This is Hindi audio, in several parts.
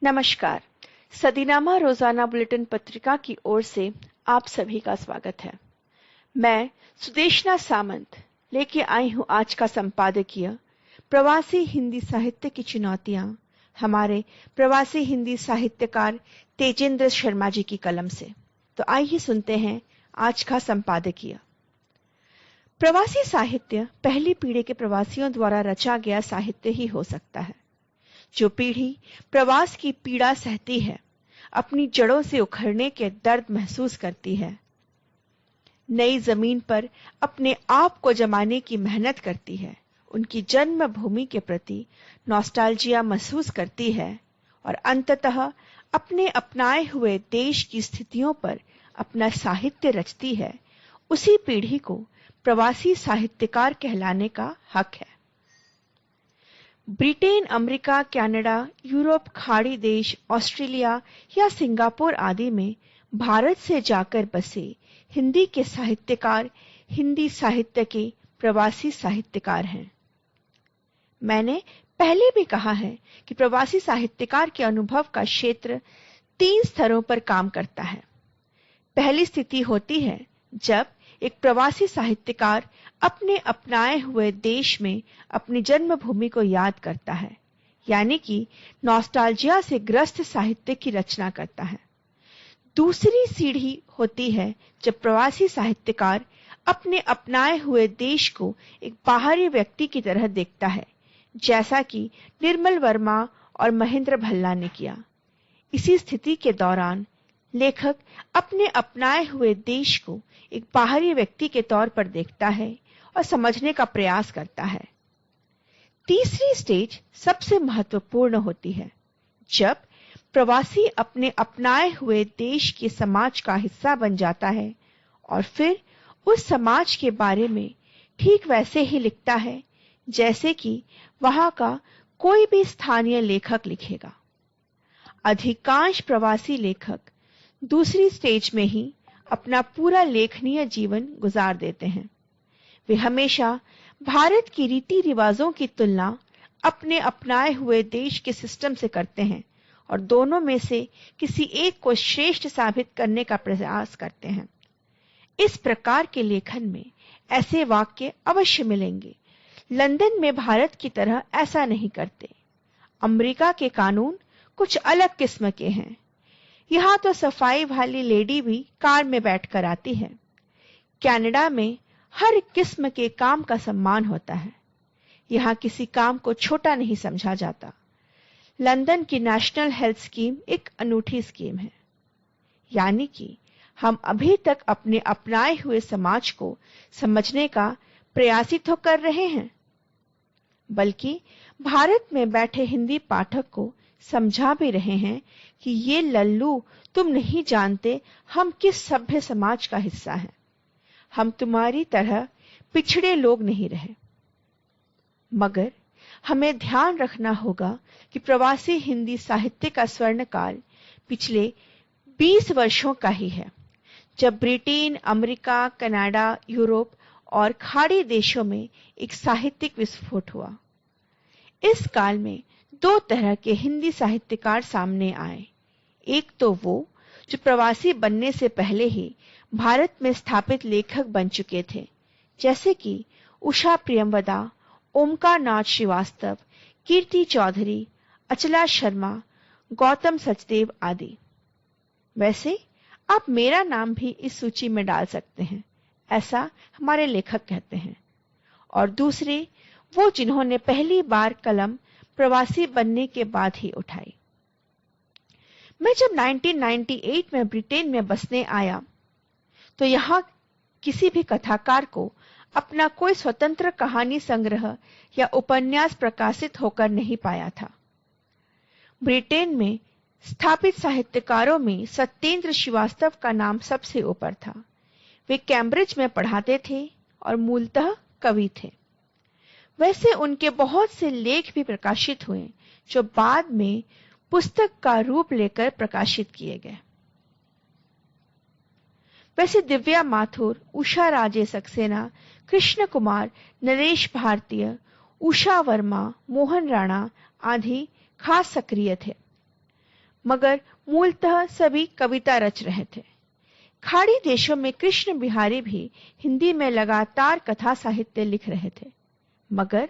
नमस्कार। सदीनामा रोजाना बुलेटिन पत्रिका की ओर से आप सभी का स्वागत है। मैं सुदेशना सामंत लेके आई हूं आज का संपादकीय प्रवासी हिंदी साहित्य की चुनौतियां, हमारे प्रवासी हिंदी साहित्यकार तेजेंद्र शर्मा जी की कलम से। तो आइए सुनते हैं आज का संपादकीय। प्रवासी साहित्य पहली पीढ़ी के प्रवासियों द्वारा रचा गया साहित्य ही हो सकता है। जो पीढ़ी प्रवास की पीड़ा सहती है, अपनी जड़ों से उखड़ने के दर्द महसूस करती है, नई जमीन पर अपने आप को जमाने की मेहनत करती है, उनकी जन्मभूमि के प्रति नॉस्टैल्जिया महसूस करती है और अंततः अपने अपनाए हुए देश की स्थितियों पर अपना साहित्य रचती है, उसी पीढ़ी को प्रवासी साहित्यकार कहलाने का हक है। ब्रिटेन, अमेरिका, कनाडा, यूरोप, खाड़ी देश, ऑस्ट्रेलिया या सिंगापुर आदि में भारत से जाकर बसे हिंदी के साहित्यकार हिंदी साहित्य के प्रवासी साहित्यकार हैं। मैंने पहले भी कहा है कि प्रवासी साहित्यकार के अनुभव का क्षेत्र 3 स्तरों पर काम करता है। पहली स्थिति होती है जब एक प्रवासी साहित्यकार अपने अपनाए हुए देश में अपनी जन्मभूमि को याद करता है, यानी कि नॉस्टैल्जिया से ग्रस्त साहित्य की रचना करता है। दूसरी सीढ़ी होती है जब प्रवासी साहित्यकार अपने अपनाए हुए देश को एक बाहरी व्यक्ति की तरह देखता है, जैसा कि निर्मल वर्मा और महेंद्र भल्ला ने किया। इसी स्थिति के दौरान लेखक अपने अपनाए हुए देश को एक बाहरी व्यक्ति के तौर पर देखता है और समझने का प्रयास करता है। तीसरी स्टेज सबसे महत्वपूर्ण होती है, जब प्रवासी अपने अपनाए हुए देश के समाज का हिस्सा बन जाता है और फिर उस समाज के बारे में ठीक वैसे ही लिखता है जैसे कि वहां का कोई भी स्थानीय लेखक लिखेगा। अधिकांश प्रवासी लेखक दूसरी स्टेज में ही अपना पूरा लेखनीय जीवन गुजार देते हैं। वे हमेशा भारत की रीति रिवाजों की तुलना अपने अपनाए हुए देश के सिस्टम से करते हैं और दोनों में से किसी एक को श्रेष्ठ साबित करने का प्रयास करते हैं। इस प्रकार के लेखन में ऐसे वाक्य अवश्य मिलेंगे। लंदन में भारत की तरह ऐसा नहीं करते। अमेरिका के कानून कुछ अलग किस्म के हैं। यहां तो सफाई वाली लेडी भी कार में बैठकर आती है। कनाडा में हर किस्म के काम का सम्मान होता है। यहां किसी काम को छोटा नहीं समझा जाता। लंदन की नेशनल हेल्थ स्कीम एक अनूठी स्कीम है। यानी कि हम अभी तक अपने अपनाए हुए समाज को समझने का प्रयास ही तो कर रहे हैं, बल्कि भारत में बैठे हिंदी पाठक को समझा भी रहे हैं कि ये लल्लू, तुम नहीं जानते हम किस सभ्य समाज का हिस्सा हैं। हम तुम्हारी तरह पिछड़े लोग नहीं रहे। मगर हमें ध्यान रखना होगा कि प्रवासी हिंदी साहित्य का स्वर्णकाल पिछले 20 वर्षों का ही है, जब ब्रिटेन, अमेरिका, कनाडा, यूरोप और खाड़ी देशों में एक साहित्यिक विस्फोट हुआ। इस काल में 2 तरह के हिंदी साहित्यकार सामने आए। एक तो वो जो प्रवासी बनने से पहले ही भारत में स्थापित लेखक बन चुके थे, जैसे कि उषा प्रियमवदा, ओमकार नाथ श्रीवास्तव, कीर्ति चौधरी, अचला शर्मा, गौतम सचदेव आदि। वैसे आप मेरा नाम भी इस सूची में डाल सकते हैं, ऐसा हमारे लेखक कहते हैं। और दूसरे वो जिन्होंने पहली बार कलम प्रवासी बनने के बाद ही उठाई। मैं जब 1998 में ब्रिटेन में बसने आया तो यहां किसी भी कथाकार को अपना कोई स्वतंत्र कहानी संग्रह या उपन्यास प्रकाशित होकर नहीं पाया था। ब्रिटेन में स्थापित साहित्यकारों में सत्येंद्र श्रीवास्तव का नाम सबसे ऊपर था। वे कैम्ब्रिज में पढ़ाते थे और मूलतः कवि थे। वैसे उनके बहुत से लेख भी प्रकाशित हुए, जो बाद में पुस्तक का रूप लेकर प्रकाशित किए गए। वैसे दिव्या माथुर, उषा राजे सक्सेना, कृष्ण कुमार, नरेश भारतीय, उषा वर्मा, मोहन राणा आदि खास सक्रिय थे। मगर मूलतः सभी कविता रच रहे थे। खाड़ी देशों में कृष्ण बिहारी भी हिंदी में लगातार कथा साहित्य लिख रहे थे, मगर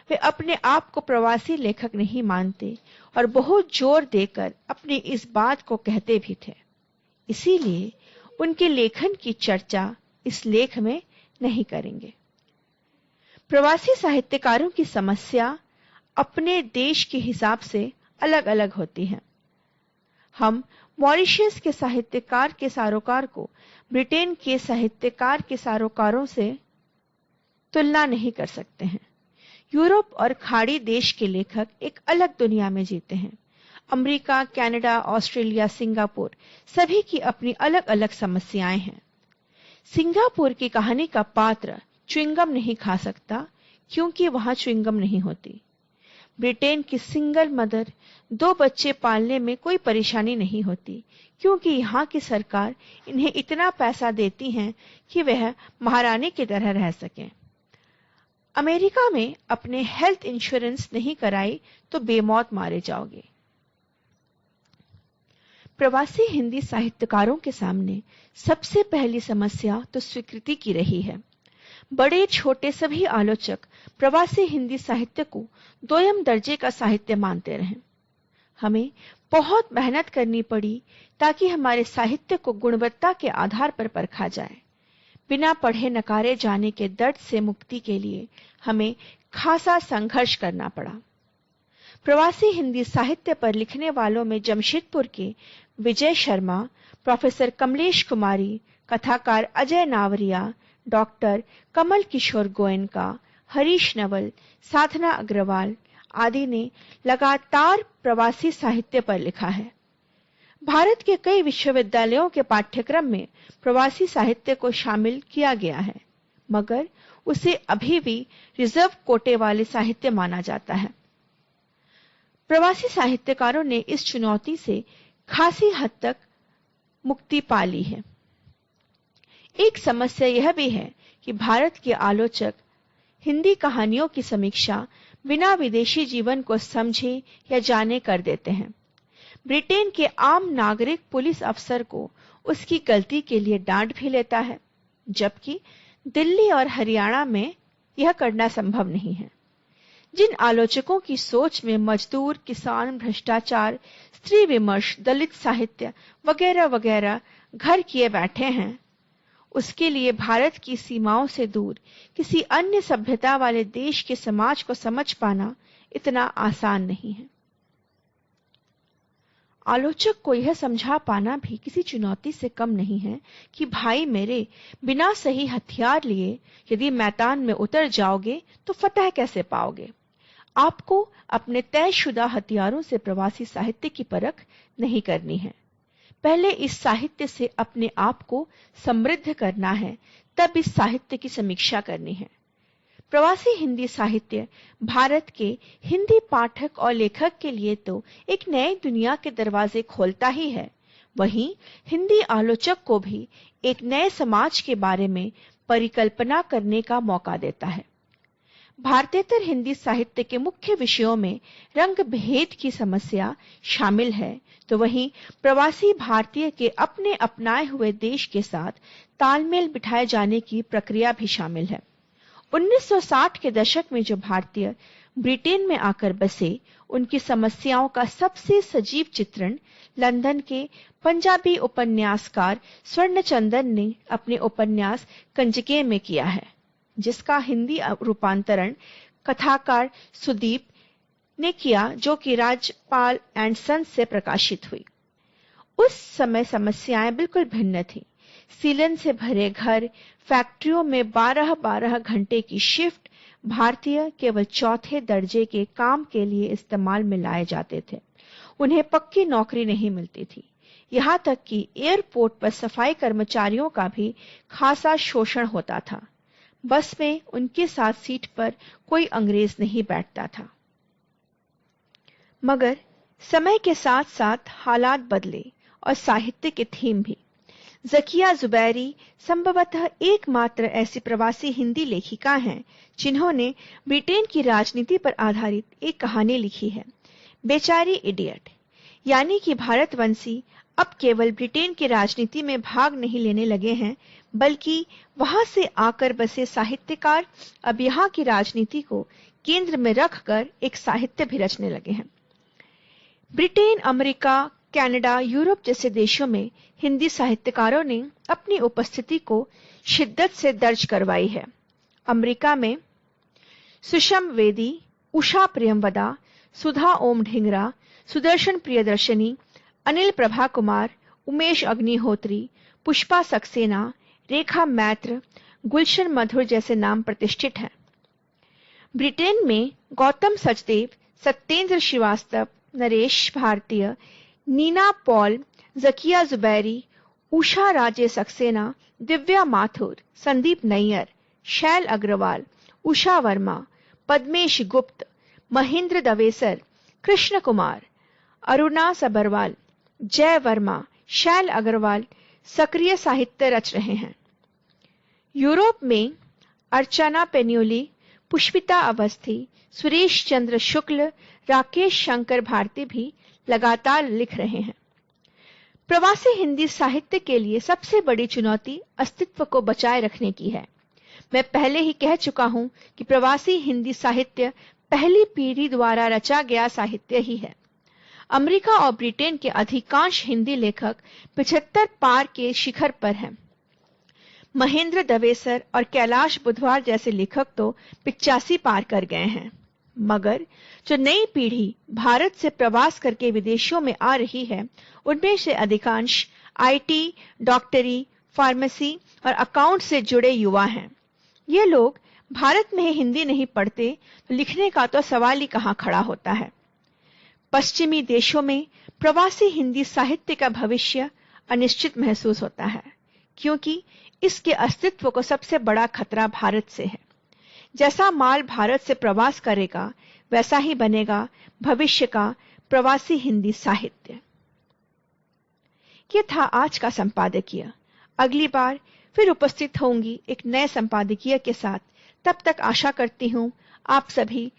वे अपने आप को प्रवासी लेखक नहीं मानते और बहुत जोर देकर अपनी इस बात को कहते भी थे। इसीलिए उनके लेखन की चर्चा इस लेख में नहीं करेंगे। प्रवासी साहित्यकारों की समस्या अपने देश के हिसाब से अलग-अलग होती है। हम मॉरिशस के साहित्यकार के सारोकार को ब्रिटेन के साहित्यकार के सारोकारों से तुलना नहीं कर सकते हैं। यूरोप और खाड़ी देश के लेखक एक अलग दुनिया में जीते हैं। अमेरिका, कनाडा, ऑस्ट्रेलिया, सिंगापुर सभी की अपनी अलग-अलग समस्याएं हैं। सिंगापुर की कहानी का पात्र च्युइंगम नहीं खा सकता क्योंकि वहां च्युइंगम नहीं होती। ब्रिटेन की सिंगल मदर 2 बच्चे पालने में कोई परेशानी नहीं होती क्योंकि यहाँ की सरकार इन्हें इतना पैसा देती है कि वह महारानी की तरह रह सकें। अमेरिका में अपने हेल्थ इंश्योरेंस नहीं कराई तो बेमौत मारे जाओगे। प्रवासी हिंदी साहित्यकारों के सामने सबसे पहली समस्या तो स्वीकृति की रही है। बड़े छोटे सभी आलोचक प्रवासी हिंदी साहित्य को दोयम दर्जे का साहित्य मानते रहे। हमें बहुत मेहनत करनी पड़ी ताकि हमारे साहित्य को गुणवत्ता के आधार पर परखा जाए। बिना पढ़े नकारे जाने के दर्द से मुक्ति के लिए हमें खासा संघर्ष करना पड़ा। प्रवासी हिंदी साहित्य पर लिखने वालों में जमशेदपुर के विजय शर्मा, प्रोफेसर कमलेश कुमारी, कथाकार अजय नावरिया, डॉक्टर कमल किशोर गोयनका, हरीश नवल, साधना अग्रवाल आदि ने लगातार प्रवासी साहित्य पर लिखा है। भारत के कई विश्वविद्यालयों के पाठ्यक्रम में प्रवासी साहित्य को शामिल किया गया है, मगर उसे अभी भी रिजर्व कोटे वाले साहित्य माना जाता है। प्रवासी साहित्यकारों ने इस चुनौती से खासी हद तक मुक्ति पा ली है। एक समस्या यह भी है कि भारत के आलोचक हिंदी कहानियों की समीक्षा बिना विदेशी जीवन को समझे या जाने कर देते हैं। ब्रिटेन के आम नागरिक पुलिस अफसर को उसकी गलती के लिए डांट भी लेता है, जबकि दिल्ली और हरियाणा में यह करना संभव नहीं है। जिन आलोचकों की सोच में मजदूर, किसान, भ्रष्टाचार, स्त्री विमर्श, दलित साहित्य वगैरह वगैरह घर किए बैठे हैं, उसके लिए भारत की सीमाओं से दूर किसी अन्य सभ्यता वाले देश के समाज को समझ पाना इतना आसान नहीं है। आलोचक को यह समझा पाना भी किसी चुनौती से कम नहीं है कि भाई मेरे, बिना सही हथियार लिए यदि मैदान में उतर जाओगे तो फतह कैसे पाओगे। आपको अपने तयशुदा हथियारों से प्रवासी साहित्य की परख नहीं करनी है। पहले इस साहित्य से अपने आप को समृद्ध करना है, तब इस साहित्य की समीक्षा करनी है। प्रवासी हिंदी साहित्य भारत के हिंदी पाठक और लेखक के लिए तो एक नई दुनिया के दरवाजे खोलता ही है, वहीं हिंदी आलोचक को भी एक नए समाज के बारे में परिकल्पना करने का मौका देता है। भारतेतर हिंदी साहित्य के मुख्य विषयों में रंग भेद की समस्या शामिल है, तो वहीं प्रवासी भारतीय के अपने अपनाए हुए देश के साथ तालमेल बिठाए जाने की प्रक्रिया भी शामिल है। 1960 के दशक में जो भारतीय ब्रिटेन में आकर बसे, उनकी समस्याओं का सबसे सजीव चित्रण लंदन के पंजाबी उपन्यासकार स्वर्णचंदन ने अपने उपन्यास कंजके में किया है, जिसका हिंदी रूपांतरण कथाकार सुदीप ने किया, जो कि राजपाल एंड सन्स से प्रकाशित हुई। उस समय समस्याएं बिल्कुल भिन्न थी। सीलन से भरे घर, फैक्ट्रियों में 12-12 घंटे की शिफ्ट, भारतीय केवल चौथे दर्जे के काम के लिए इस्तेमाल में लाए जाते थे। उन्हें पक्की नौकरी नहीं मिलती थी। यहाँ तक कि एयरपोर्ट पर सफाई कर्मचारियों का भी खासा शोषण होता था। बस में उनके साथ सीट पर कोई अंग्रेज नहीं बैठता था। मगर समय के साथ साथ हालात बदले और साहित्य के थीम भी। ज़किया ज़ुबैरी संभवतः एकमात्र ऐसी प्रवासी हिंदी लेखिका हैं जिन्होंने ब्रिटेन की राजनीति पर आधारित एक कहानी लिखी है, बेचारी इडियट। यानी कि भारतवंशी अब केवल ब्रिटेन की राजनीति में भाग नहीं लेने लगे हैं, बल्कि वहां से आकर बसे साहित्यकार अब यहाँ की राजनीति को केंद्र में रखकर एक साहित्य भी रचने लगे हैं। ब्रिटेन, अमेरिका, कनाडा, यूरोप जैसे देशों में हिंदी साहित्यकारों ने अपनी उपस्थिति को शिद्दत से दर्ज करवाई है। अमेरिका में सुषम वेदी, उषा प्रियमवदा, सुधा ओम ढिंगरा, सुदर्शन प्रियदर्शनी, अनिल प्रभा कुमार, उमेश अग्निहोत्री, पुष्पा सक्सेना, रेखा मैत्र, गुलशन मधुर जैसे नाम प्रतिष्ठित हैं। ब्रिटेन में गौतम सचदेव, सत्येंद्र श्रीवास्तव, नरेश भारतीय, नीना पॉल, जकिया जुबैरी, उषा राजे सक्सेना, दिव्या माथुर, संदीप नैयर, शैल अग्रवाल, उषा वर्मा, पद्मेश गुप्त, महेंद्र दवेसर, कृष्ण कुमार, अरुणा सबरवाल, जय वर्मा, शैल अग्रवाल सक्रिय साहित्य रच रहे हैं। यूरोप में अर्चना पेन्योली, पुष्पिता अवस्थी, सुरेश चंद्र शुक्ल, राकेश शंकर भारती भी लगातार लिख रहे हैं। प्रवासी हिंदी साहित्य के लिए सबसे बड़ी चुनौती अस्तित्व को बचाए रखने की है। मैं पहले ही कह चुका हूं कि प्रवासी हिंदी साहित्य पहली पीढ़ी द्वारा रचा गया साहित्य ही है। अमेरिका और ब्रिटेन के अधिकांश हिंदी लेखक 75 पार के शिखर पर हैं। महेंद्र दवेसर और कैलाश बुधवार जैसे लेखक तो 85 पार कर गए हैं। मगर जो नई पीढ़ी भारत से प्रवास करके विदेशों में आ रही है, उनमें से अधिकांश आईटी, डॉक्टरी, फार्मेसी और अकाउंट से जुड़े युवा हैं। ये लोग भारत में हिंदी नहीं पढ़ते तो लिखने का तो सवाल ही कहां खड़ा होता है। पश्चिमी देशों में प्रवासी हिंदी साहित्य का भविष्य अनिश्चित महसूस होता है, क्योंकि इसके अस्तित्व को सबसे बड़ा खतरा भारत से है। जैसा माल भारत से प्रवास करेगा, वैसा ही बनेगा भविष्य का प्रवासी हिंदी साहित्य। यह था आज का संपादकीय। अगली बार फिर उपस्थित होंगी एक नए संपादकीय के साथ। तब तक आशा करती हूं आप सभी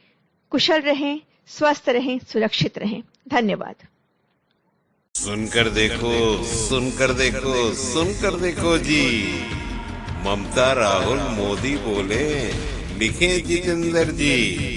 कुशल रहें, स्वस्थ रहें, सुरक्षित रहें। धन्यवाद। सुनकर देखो, सुनकर देखो, सुनकर देखो जी। ममता राहुल मोदी बोले, लिखे जितेंद्र जी।